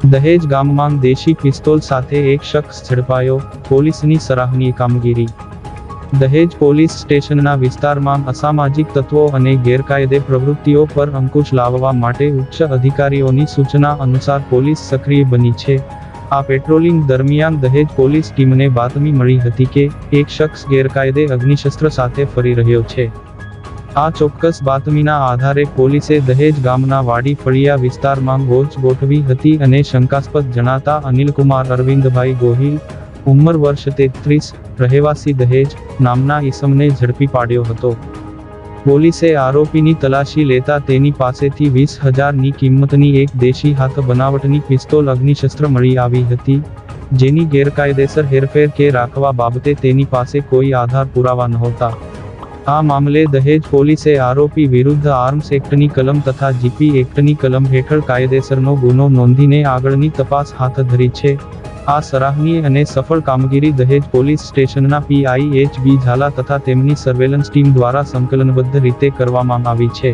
દહેજ ગામમાં દેશી પિસ્તોલ સાથે એક શખ્સ ઝડપાયો, પોલીસની સરાહનીય કામગીરી। દહેજ પોલીસ સ્ટેશનના વિસ્તારમાં અસામાજિક તત્વો અને ગેરકાયદે પ્રવૃત્તિઓ પર અંકુશ લાવવા માટે ઉચ્ચ અધિકારીઓની સૂચના અનુસાર પોલીસ સક્રિય બની છે। આ પેટ્રોલિંગ દરમિયાન દહેજ પોલીસ ટીમને બાતમી મળી હતી કે એક શખ્સ ગેરકાયદે અગ્નિશસ્ત્ર સાથે ફરી રહ્યો છે। આ ચોક્કસ બાતમીના આધારે પોલીસે દહેજ ગામના વાડી ફળિયા વિસ્તારમાં વોચ ગોઠવી હતી અને શંકાસ્પદ જણાતા અનિલકુમાર અરવિંદભાઈ ગોહિલ, ઉંમર વર્ષ 33, રહેવાસી દહેજ, નામના ઈસમને ઝડપી પાડ્યો હતો। પોલીસે આરોપીની તલાશી લેતા તેની પાસેથી 20,000ની કિંમતની એક દેશી હાથ બનાવટની પિસ્તોલ અગ્નિશસ્ત્ર મળી આવી હતી, જેની ગેરકાયદેસર હેરફેર કે રાખવા બાબતે તેની પાસે કોઈ આધાર પુરાવા નહોતા। આ મામલે દહેજ પોલીસે આરોપી વિરુદ્ધ આર્મ્સ એક્ટની કલમ તથા જીપી એક્ટની કલમ હેઠળ કાયદેસરનો ગુનો નોંધીને આગળની તપાસ હાથ ધરી છે। આ સરાહનીય અને સફળ કામગીરી દહેજ પોલીસ સ્ટેશનના પીઆઈ એચ બી ઝાલા તથા તેમની સર્વેલન્સ ટીમ દ્વારા સંકલનબદ્ધ રીતે કરવામાં આવી છે।